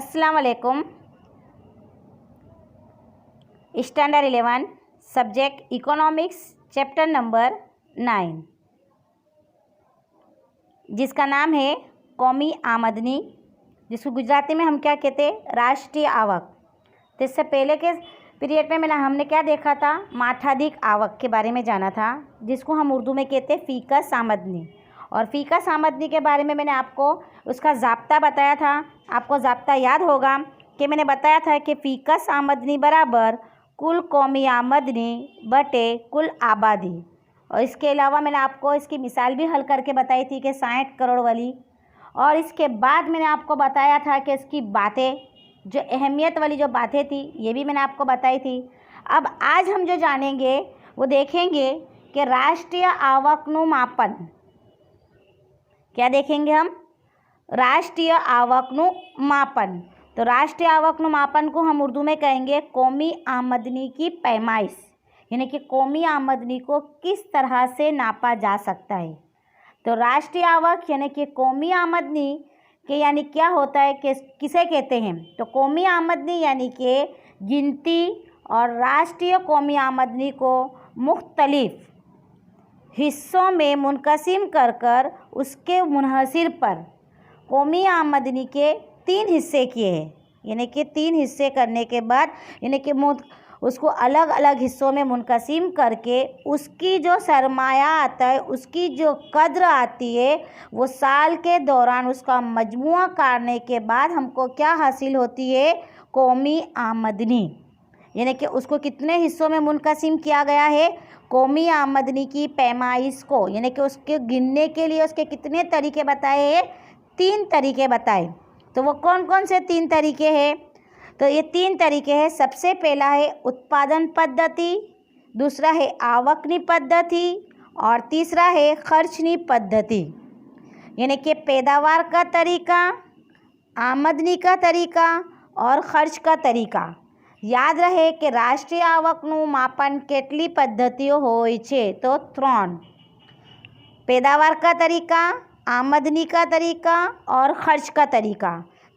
अस्सलाम वालेकुम। Standard 11 subject economics chapter number 9 जिसका नाम है कौमी आमदनी, जिसको गुजराती में हम क्या कहते हैं, राष्ट्रीय आवक। तो इससे पहले के पीरियड में हमने क्या देखा था, माठाधिक आवक के बारे में जाना था, जिसको हम उर्दू में कहते हैं फ़ीकस आमदनी। और फ़ीकस आमदनी के बारे में मैंने आपको उसका ज़ाब्ता बताया था। आपको ज़ाब्ता याद होगा कि मैंने बताया था कि फ़ीकस आमदनी बराबर कुल कौमी आमदनी बटे कुल आबादी। और इसके अलावा मैंने आपको इसकी मिसाल भी हल करके बताई थी कि 60 करोड़ वाली। और इसके बाद मैंने आपको बताया था कि इसकी बातें, जो अहमियत वाली जो बातें थी, ये भी मैंने आपको बताई थी। अब आज हम जो जानेंगे वो देखेंगे कि राष्ट्रीय आवकनु मापन। क्या देखेंगे हम? राष्ट्रीय आवकनु मापन। तो राष्ट्रीय आवकनु मापन को हम उर्दू में कहेंगे कौमी आमदनी की पैमाइश, यानी कि कौमी आमदनी को किस तरह से नापा जा सकता है। तो राष्ट्रीय आवक यानी कि कौमी आमदनी के यानी क्या होता है, कि किसे कहते हैं? तो कौमी आमदनी यानी कि गिनती और राष्ट्रीय कौमी आमदनी को मुख्तलिफ हिस्सों में मुनक़सिम कर उसके मुनहसिर पर कौमी आमदनी के 3 हिस्से किए हैं। यानी कि 3 हिस्से करने के बाद यानी कि उसको अलग अलग हिस्सों में मुनक़सिम करके उसकी जो सरमाया आता है, उसकी जो कद्र आती है, वो साल के दौरान उसका मजमुआ करने के बाद हमको क्या हासिल होती है, कौमी आमदनी। यानी कि उसको कितने हिस्सों में मुनक़सिम किया गया है, कौमी आमदनी की पैमाइश को, यानी कि उसके गिनने के लिए उसके कितने तरीके बताए हैं, 3 तरीके बताए। तो वो कौन कौन से 3 तरीके हैं? तो ये 3 तरीके हैं। सबसे पहला है उत्पादन पद्धति, दूसरा है आवकनी पद्धति और तीसरा है खर्चनी पद्धति। यानी कि पैदावार का तरीका, आमदनी का तरीका और खर्च का तरीका। याद रहे कि राष्ट्रीय आवकનું માપન કેટલી પદ્ધતિઓ હોય છે? તો 3। पैदावार का तरीका, आमदनी का तरीका और खर्च का तरीका।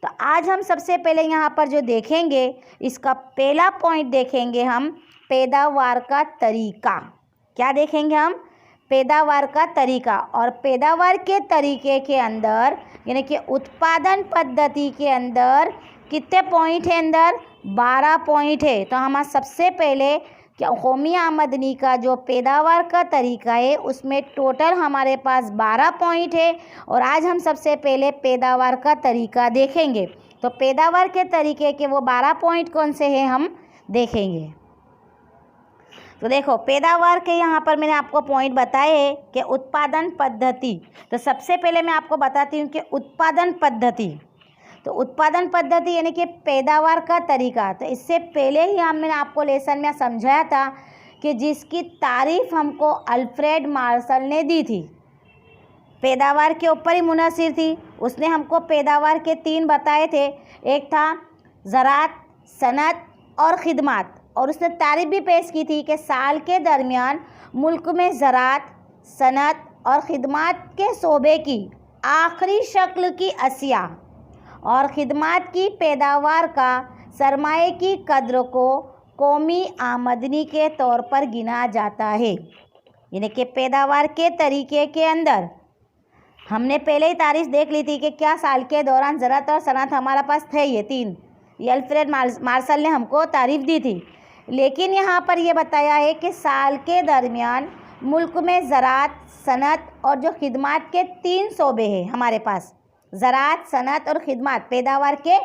तो आज हम सबसे पहले यहाँ पर जो देखेंगे, इसका पहला पॉइंट देखेंगे हम पैदावार का तरीका। क्या देखेंगे हम? पैदावार का तरीका। और पैदावार के तरीके के अंदर यानी कि उत्पादन पद्धति के अंदर कितने पॉइंट है? अंदर 12 पॉइंट है। तो हमारा सबसे पहले क्या कौमी आमदनी का जो पैदावार का तरीका है, उसमें टोटल हमारे पास 12 पॉइंट है। और आज हम सबसे पहले पैदावार का तरीका देखेंगे। तो पैदावार के तरीके के वो 12 पॉइंट कौन से हैं हम देखेंगे। तो देखो, पैदावार के यहाँ पर मैंने आपको पॉइंट बताए कि उत्पादन पद्धति। तो सबसे पहले मैं आपको बताती हूँ कि उत्पादन पद्धति। तो उत्पादन पद्धति यानी कि पैदावार का तरीका। तो इससे पहले ही मैंने आपको लेसन में समझाया था कि जिसकी तारीफ़ हमको अल्फ्रेड मार्शल ने दी थी, पैदावार के ऊपर ही मुनहसिर थी। उसने हमको पैदावार के 3 बताए थे, एक था ज़राअत, सनअत और ख़िदमत। और उसने तारीफ़ भी पेश की थी कि साल के दरमियान मुल्क में ज़राअत, सनअत और ख़िदमत के शोबे की आखिरी शक्ल की अशिया और ख़िदमत की पैदावार का सरमाए की कद्र को कौमी आमदनी के तौर पर गिना जाता है। यानी कि पैदावार के तरीके के अंदर हमने पहले ही तारीख देख ली थी कि क्या साल के दौरान ज़राअत और सनअत हमारे पास थे, ये 3। ये अल्फ्रेड मार्शल ने हमको तारीफ़ दी थी। लेकिन यहाँ पर ये बताया है कि साल के दरमियान मुल्क में ज़राअत, सनअत और जो ख़िदमत के 3 शोबे हैं हमारे पास, ज़राअत, सनअत और ख़िदमत, पैदावार के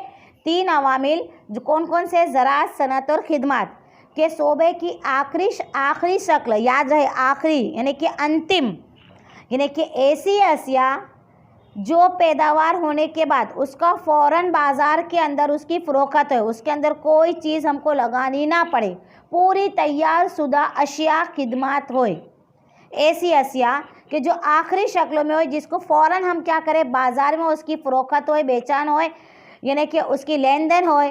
3 अवामिल जो कौन कौन से, ज़राअत, सनअत और ख़िदमत के शोबे की आखिरी शक्ल, याद रहे आखिरी यानी कि अंतिम, यानी कि ऐसी अशिया जो पैदावार होने के बाद उसका फ़ौरन बाज़ार के अंदर उसकी फ़रोख्त है, उसके अंदर कोई चीज़ हमको लगानी ना पड़े, पूरी तैयार शुदा अशिया ख़िदमत होए। ऐसी अशिया कि जो आखिरी शक्लों में हो, जिसको फ़ौरन हम क्या करें, बाज़ार में उसकी फ़रोख्त होए, बेचान होए, यानी कि उसकी लेन देन होए,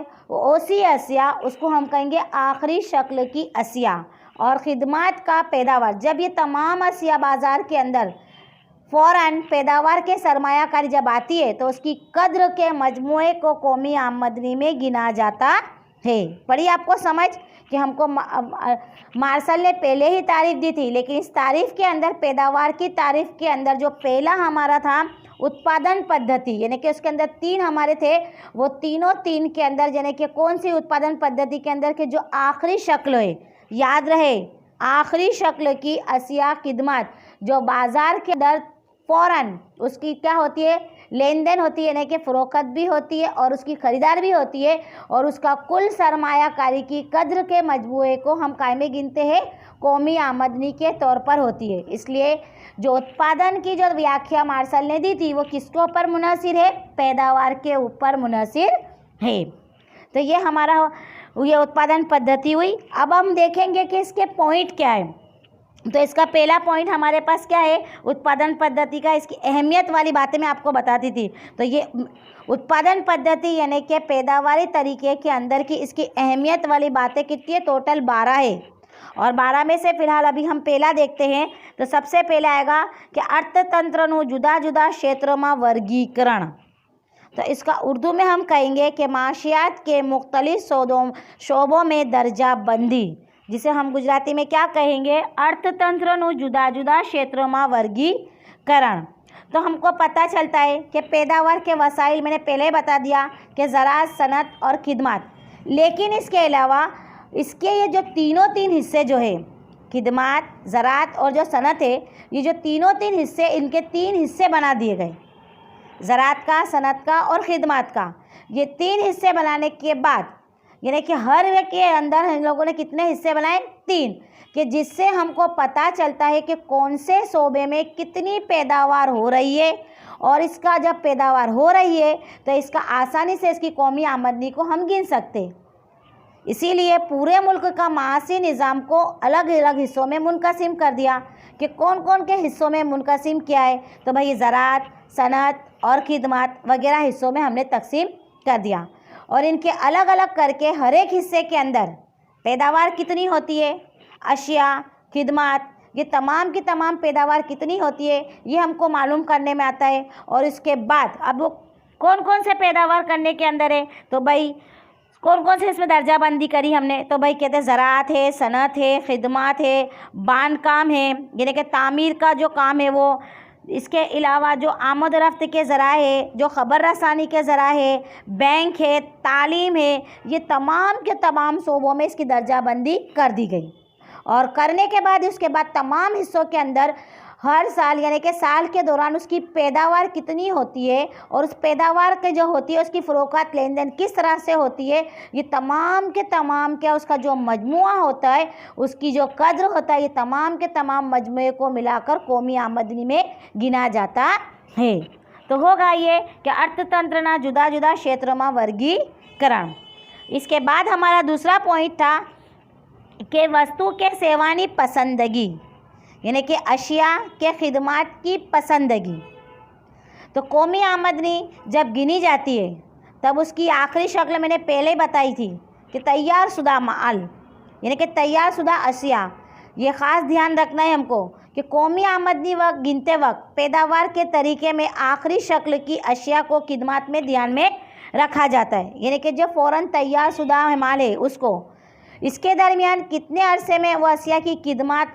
ऐसी अशिया उसको हम कहेंगे आखिरी शक्ल की अशिया। और ख़िदमत का पैदावार, जब ये तमाम अशिया बाज़ार के अंदर फ़ौरन पैदावार के सरमायाकारी जब आती है तो उसकी कद्र के मजमूए को कौमी आमदनी में गिना जाता है। पढ़िए आपको समझ कि हमको मार्शल ने पहले ही तारीफ दी थी, लेकिन इस तारीफ के अंदर, पैदावार की तारीफ के अंदर जो पहला हमारा था उत्पादन पद्धति, यानी कि उसके अंदर 3 हमारे थे, वो तीनों 3 के अंदर यानी कि कौन सी उत्पादन पद्धति के अंदर के जो आखिरी शक्ल है, याद रहे आखिरी शक्ल की अशिया खिदमत जो बाज़ार के अंदर फ़ौरन उसकी क्या होती है, लेन देन होती है, यानी कि फ़रोख्त भी होती है और उसकी ख़रीदार भी होती है, और उसका कुल सरमायाकारी की कद्र के मजमूए को हम काय में गिनते हैं, कौमी आमदनी के तौर पर होती है। इसलिए जो उत्पादन की जो व्याख्या मार्शल ने दी थी वो किसके ऊपर मुनहसिर है, पैदावार के ऊपर मुनहसिर है। तो ये हमारा ये उत्पादन पद्धति हुई। अब हम देखेंगे कि इसके पॉइंट क्या है। तो इसका पहला पॉइंट हमारे पास क्या है, उत्पादन पद्धति का, इसकी अहमियत वाली बातें मैं आपको बताती थी। तो ये उत्पादन पद्धति यानी कि पैदावारी तरीके के अंदर की इसकी अहमियत वाली बातें कितनी है, टोटल 12 है, और 12 में से फिलहाल अभी हम पहला देखते हैं। तो सबसे पहला आएगा कि अर्थतंत्रનું जुदा जुदा क्षेत्रों में वर्गीकरण। तो इसका उर्दू में हम कहेंगे कि माशियात के मुख्तलिफ शोबों में दर्जाबंदी, जिसे हम गुजराती में क्या कहेंगे, अर्थतंत्रનું जुदा जुदा क्षेत्रों में वर्गीकरण। तो हमको पता चलता है कि पैदावार के वसाइल मैंने पहले ही बता दिया कि ज़राअत, सनत और खिदमत, लेकिन इसके अलावा इसके ये जो तीनों 3 हिस्से जो है, खिदमत, ज़राअत और जो सनत है, ये जो तीनों 3 हिस्से, इनके 3 हिस्से बना दिए गए, ज़राअत का, सनत का और खिदमत का। ये 3 हिस्से बनाने के बाद यानी कि हर एक के अंदर हम लोगों ने कितने हिस्से बनाए, 3, कि जिससे हमको पता चलता है कि कौन से शोबे में कितनी पैदावार हो रही है, और इसका जब पैदावार हो रही है तो इसका आसानी से इसकी कौमी आमदनी को हम गिन सकते हैं। इसीलिए पूरे मुल्क का माशी निज़ाम को अलग अलग हिस्सों में मुनक़सिम कर दिया कि कौन कौन के हिस्सों में मुनक़सिम किया है। तो भाई ज़राअत, सनत और खिदमत वगैरह हिस्सों में हमने तकसीम कर दिया, और इनके अलग अलग करके हर एक हिस्से के अंदर पैदावार कितनी होती है, अशिया, खिदमत, ये तमाम की तमाम पैदावार कितनी होती है, ये हमको मालूम करने में आता है। और इसके बाद अब वो कौन कौन से पैदावार करने के अंदर है, तो भाई कौन कौन से इसमें दर्जाबंदी करी हमने, तो भाई कहते हैं ज़राअत है, सनत है, खिदमत है, बांध काम है, यानी कि तामीर का जो काम है वो, इसके अलावा जो आमद रफ्त के ज़रा है, जो ख़बर रसानी के ज़रा है, बैंक है, तालीम है, ये तमाम के तमाम शोबों में इसकी दर्जाबंदी कर दी गई। और करने के बाद उसके बाद तमाम हिस्सों के अंदर हर साल यानी कि साल के दौरान उसकी पैदावार कितनी होती है, और उस पैदावार के जो होती है उसकी फ़रोख्त, लेन देन किस तरह से होती है, ये तमाम के तमाम क्या उसका जो मजमुआ होता है, उसकी जो कद्र होता है, ये तमाम के तमाम मजमुए को मिलाकर कौमी आमदनी में गिना जाता है। तो होगा ये कि अर्थतंत्रना जुदा जुदा क्षेत्रों में वर्गीकरण। इसके बाद हमारा दूसरा पॉइंट था कि वस्तु के सेवानी पसंदगी, यानी कि अशिया के खिदमत की पसंदगी। तो कौमी आमदनी जब गिनी जाती है तब उसकी आखिरी शक्ल मैंने पहले ही बताई थी कि तैयार शुदा माल, यानी कि तैयार शुदा अशिया। ये ख़ास ध्यान रखना है हमको कि कौमी आमदनी वक्त गिनते वक्त पैदावार के तरीके में आखिरी शक्ल की अशिया को खिदमत में ध्यान में रखा जाता है, यानी कि जो फ़ौरन तैयार शुदा माल है उसको, इसके दरमियान कितने अरसे में वो अशिया की खिदमत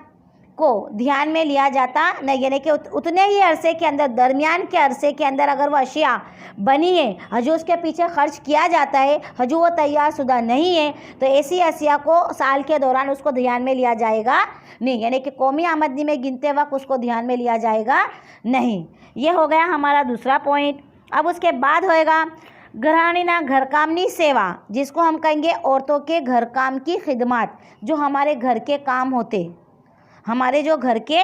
को ध्यान में लिया जाता नहीं, यानी कि उतने ही अरसे के अंदर, दरमियान के अरसे के अंदर अगर वो अशिया बनी है, हजू उसके पीछे खर्च किया जाता है, हजू वो तैयार शुदा नहीं है, तो ऐसी अशिया को साल के दौरान उसको ध्यान में लिया जाएगा नहीं, यानी कि कौमी आमदनी में गिनते वक्त उसको ध्यान में लिया जाएगा नहीं। ये हो गया हमारा दूसरा पॉइंट। अब उसके बाद होएगा गृहिणीना घरकामनी सेवा, जिसको हम कहेंगे औरतों के घर काम की खिदमत। जो हमारे घर के काम होते, हमारे जो घर के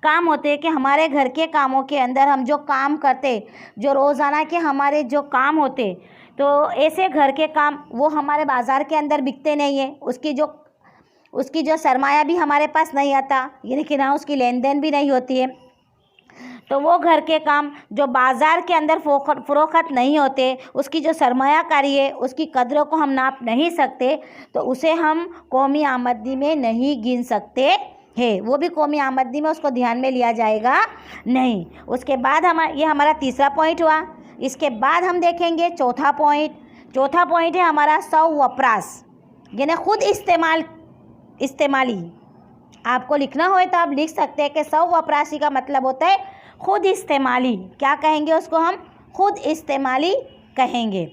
काम होते हैं कि हमारे घर के कामों के अंदर हम जो काम करते, जो रोज़ाना के हमारे जो काम होते, तो ऐसे घर के काम वो हमारे बाज़ार के अंदर बिकते नहीं है, उसकी जो सरमाया भी हमारे पास नहीं आता, यानी कि ना उसकी लेन देन भी नहीं होती है। तो वो घर के काम जो बाज़ार के अंदर फ़रोख्त नहीं होते, उसकी जो सरमायाकारी है, उसकी कदरों को हम नाप नहीं सकते, तो उसे हम कौमी आमदनी में नहीं गिन सकते है, वो भी कौमी आमदनी में उसको ध्यान में लिया जाएगा नहीं। उसके बाद ये हमारा तीसरा पॉइंट हुआ। इसके बाद हम देखेंगे चौथा पॉइंट है हमारा स्ववपराश, यानी खुद इस्तेमाली। आपको लिखना हो तो आप लिख सकते हैं कि स्ववपराशी का मतलब होता है खुद इस्तेमाली। क्या कहेंगे उसको? हम खुद इस्तेमाली कहेंगे।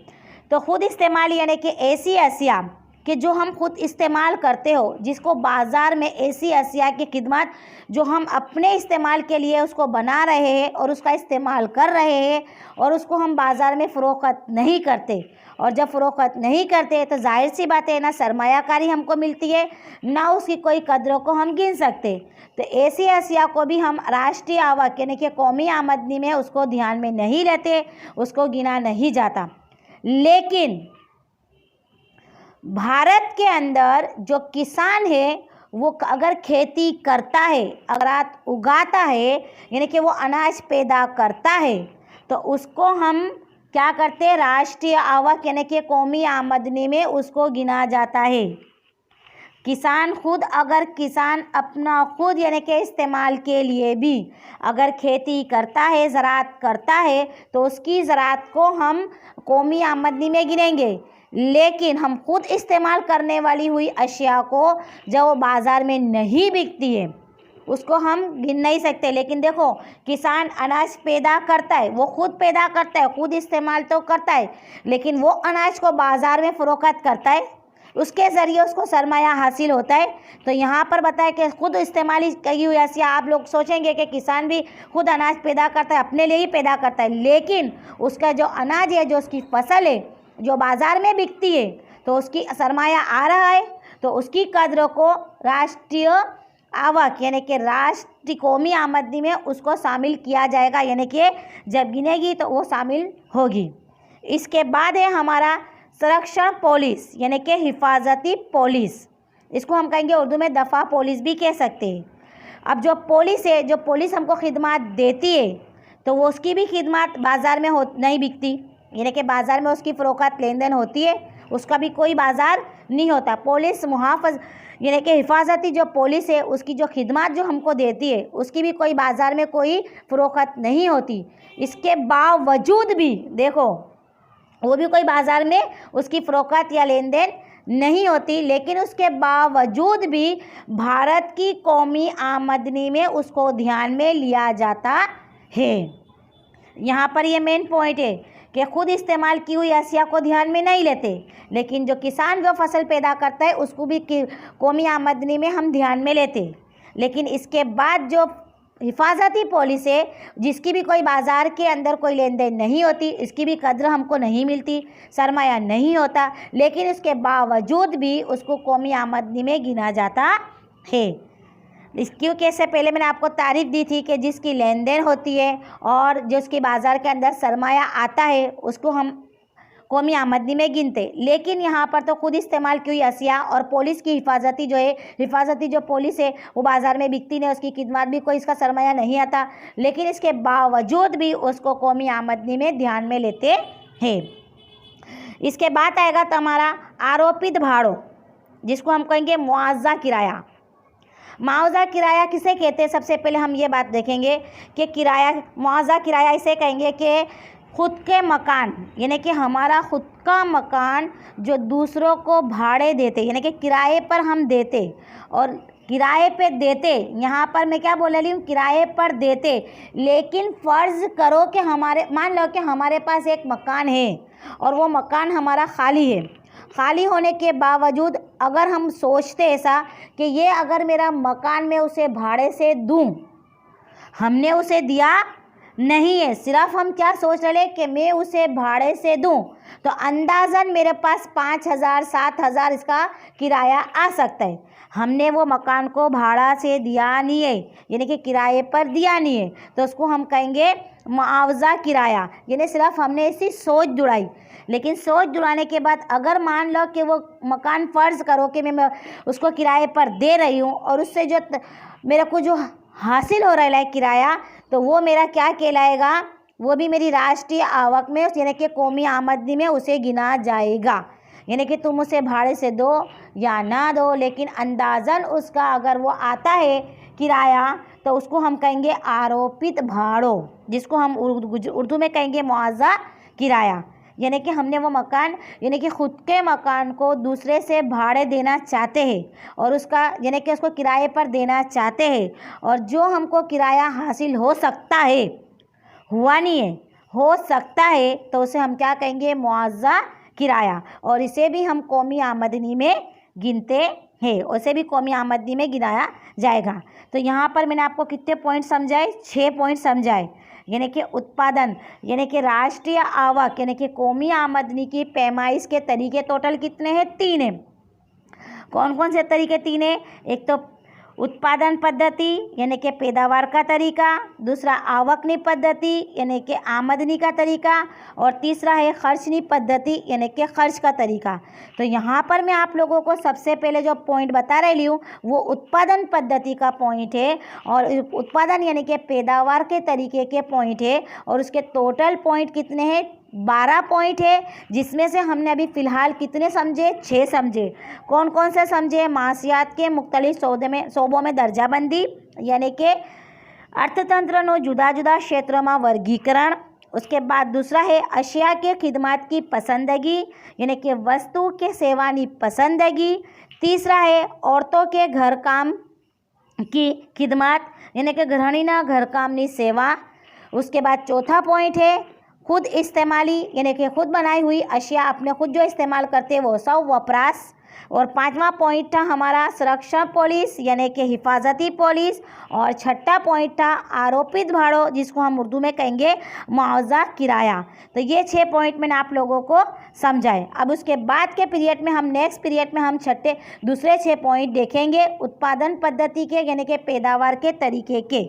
तो खुद इस्तेमाली यानी कि ऐसी अशिया कि जो हम खुद इस्तेमाल करते हो, जिसको बाज़ार में ऐसी अशिया की खिदमत जो हम अपने इस्तेमाल के लिए उसको बना रहे हैं और उसका इस्तेमाल कर रहे हैं और उसको हम बाज़ार में फ़रोख्त नहीं करते। और जब फ़रोख्त नहीं करते तो जाहिर सी बात है ना सरमायाकारी हमको मिलती है, ना उसकी कोई कदरों को हम गिन सकते। तो ऐसी अशिया को भी हम राष्ट्रीय आवक यानी कि कौमी आमदनी में उसको ध्यान में नहीं लेते, उसको गिना नहीं जाता। लेकिन भारत के अंदर जो किसान है वो अगर खेती करता है, अगर उगाता है, यानी कि वो अनाज पैदा करता है, तो उसको हम क्या करते हैं? राष्ट्रीय आवक यानी कि कौमी आमदनी में उसको गिना जाता है। किसान अपना खुद यानी कि इस्तेमाल के लिए भी अगर खेती करता है, ज़राअत करता है, तो उसकी ज़राअत को हम कौमी आमदनी में गिनेंगे। लेकिन हम खुद इस्तेमाल करने वाली हुई अशिया को जो बाज़ार में नहीं बिकती है उसको हम गिन नहीं सकते। लेकिन देखो, किसान अनाज पैदा करता है, वो खुद पैदा करता है, खुद इस्तेमाल तो करता है, लेकिन वो अनाज को बाज़ार में फ़रोख्त करता है, उसके ज़रिए उसको सरमाया हासिल होता है। तो यहाँ पर बताया कि खुद इस्तेमाली की हुई अशिया, आप लोग सोचेंगे कि किसान भी खुद अनाज पैदा करता है, अपने लिए ही पैदा करता है, लेकिन उसका जो अनाज है, जो उसकी फसल है, जो बाज़ार में बिकती है, तो उसकी सरमाया आ रहा है, तो उसकी कदरों को राष्ट्रीय आवक यानी कि राष्ट्रीय कौमी आमदनी में उसको शामिल किया जाएगा, यानी कि जब गिनेगी तो वो शामिल होगी। इसके बाद है हमारा संरक्षण पॉलिस यानी कि हिफाजती पॉलिस। इसको हम कहेंगे उर्दू में दफ़ा पॉलिस भी कह सकते हैं। अब जो पॉलिस है, जो पॉलिस हमको खिदमत देती है, तो वो उसकी भी खिदमत बाज़ार में नहीं बिकती, यानी कि बाज़ार में उसकी फ़रोख्त लेन देन होती है, उसका भी कोई बाज़ार नहीं होता। पुलिस मुहाफ़िज़ यानी कि हिफाजती जो पुलिस है, उसकी जो खिदमत जो हमको देती है, उसकी भी कोई बाज़ार में कोई फ़रोख्त नहीं होती। इसके बावजूद भी देखो, वो भी कोई बाज़ार में उसकी फ़रोख्त या लेन देन नहीं होती, लेकिन उसके बावजूद भी भारत की कौमी आमदनी में उसको ध्यान में लिया जाता है। यहाँ पर ये मेन पॉइंट है कि खुद इस्तेमाल की हुई अशिया को ध्यान में नहीं लेते, लेकिन जो किसान जो फसल पैदा करता है उसको भी कौमी आमदनी में हम ध्यान में लेते। लेकिन इसके बाद जो हिफाजती पॉलिसी है, जिसकी भी कोई बाज़ार के अंदर कोई लेन देन नहीं होती, इसकी भी कद्र हमको नहीं मिलती, सरमाया नहीं होता, लेकिन इसके बावजूद भी उसको कौमी आमदनी में गिना जाता है। क्योंकि इससे पहले मैंने आपको तारीफ़ दी थी कि जिसकी लेन देन होती है और जिसकी बाज़ार के अंदर सरमाया आता है उसको हम कौमी आमदनी में गिनते। लेकिन यहाँ पर तो खुद इस्तेमाल की हुई अशिया और पुलिस की हिफाजती जो है, हिफाजती जो पुलिस है वो बाज़ार में बिकती नहीं, उसकी खिदमत भी कोई इसका सरमाया नहीं आता, लेकिन इसके बावजूद भी उसको कौमी आमदनी में ध्यान में लेते हैं। इसके बाद आएगा तो हमारा आरोपित भाड़ों, जिसको हम कहेंगे मुआवजा किराया। मुआवजा किराया किसे कहते हैं? सबसे पहले हम ये बात देखेंगे कि मुआवजा किराया इसे कहेंगे कि खुद के मकान यानी कि हमारा खुद का मकान जो दूसरों को भाड़े देते, यानी कि किराए पर हम देते, और किराए पे देते, यहाँ पर मैं क्या बोल रही हूँ, किराए पर देते। लेकिन फ़र्ज़ करो कि मान लो कि हमारे पास एक मकान है और वो मकान हमारा खाली है। खाली होने के बावजूद अगर हम सोचते ऐसा कि ये अगर मेरा मकान मैं उसे भाड़े से दूँ, हमने उसे दिया नहीं है, सिर्फ हम क्या सोच रहे कि मैं उसे भाड़े से दूं, तो अंदाज़न मेरे पास 5,000 7,000 इसका किराया आ सकता है। हमने वो मकान को भाड़ा से दिया नहीं है, यानी कि किराए पर दिया नहीं है, तो उसको हम कहेंगे मुआवजा किराया। यानी सिर्फ हमने ऐसी सोच जुड़ाई, लेकिन सोच जुड़ाने के बाद अगर मान लो कि वो मकान फ़र्ज़ करो कि मैं उसको किराए पर दे रही हूँ और उससे जो मेरे को जो हासिल हो रहा है किराया, तो वो मेरा क्या कहलाएगा, वो भी मेरी राष्ट्रीय आवक में यानी कि कौमी आमदनी में उसे गिना जाएगा। यानी कि तुम उसे भाड़े से दो या ना दो, लेकिन अंदाज़न उसका अगर वो आता है किराया तो उसको हम कहेंगे आरोपित भाड़ों, जिसको हम उर्दू में कहेंगे मुआवजा किराया। यानी कि हमने वो मकान यानी कि ख़ुद के मकान को दूसरे से भाड़े देना चाहते हैं और उसका यानी कि उसको किराए पर देना चाहते हैं, और जो हमको किराया हासिल हो सकता है, हुआ नहीं है, हो सकता है, तो उसे हम क्या कहेंगे, मुआवजा किराया। और इसे भी हम कौमी आमदनी में गिनते हैं, उसे भी कौमी आमदनी में गिनाया जाएगा। तो यहाँ पर मैंने आपको कितने पॉइंट समझाए, 6 पॉइंट समझाए। यानी कि उत्पादन यानी कि राष्ट्रीय आवक यानी कि कौमी आमदनी की पैमाइश के तरीके टोटल कितने हैं, 3 हैं। कौन कौन से तरीके 3 हैं? एक तो उत्पादन पद्धति यानी कि पैदावार का तरीका, दूसरा आवकनी पद्धति यानी कि आमदनी का तरीका, और तीसरा है खर्चनी पद्धति यानी कि खर्च का तरीका। तो यहाँ पर मैं आप लोगों को सबसे पहले जो पॉइंट बता रही हूँ वो उत्पादन पद्धति का पॉइंट है, और उत्पादन यानी कि पैदावार के तरीके के पॉइंट है, और उसके टोटल पॉइंट कितने हैं, 12 पॉइंट है, जिसमें से हमने अभी फ़िलहाल कितने समझे, 6 समझे। कौन कौन से समझे? मासियात के मुख्तलिफ शोबों में दर्जाबंदी यानी कि अर्थतंत्रનો जुदा जुदा क्षेत्रों में वर्गीकरण। उसके बाद दूसरा है अशिया के खिदमत की पसंदगी यानी कि वस्तु के सेवानी पसंदगी। तीसरा है औरतों के घर काम की खिदमत यानी कि गृहिणीना घर कामनी सेवा। उसके बाद चौथा पॉइंट है खुद इस्तेमाली यानी कि खुद बनाई हुई अशिया अपने खुद जो इस्तेमाल करते हैं वो सब वपराश। और 5वां पॉइंट था हमारा संरक्षण पॉलिस यानी कि हिफाजती पॉलिस। और 6ठा पॉइंट था आरोपित भाड़ों जिसको हम उर्दू में कहेंगे मुआवजा किराया। तो ये 6 पॉइंट मैंने आप लोगों को समझाए। अब उसके बाद के पीरियड में हम नेक्स्ट पीरियड में हम दूसरे 6 पॉइंट देखेंगे उत्पादन पद्धति के यानी कि पैदावार के तरीके के।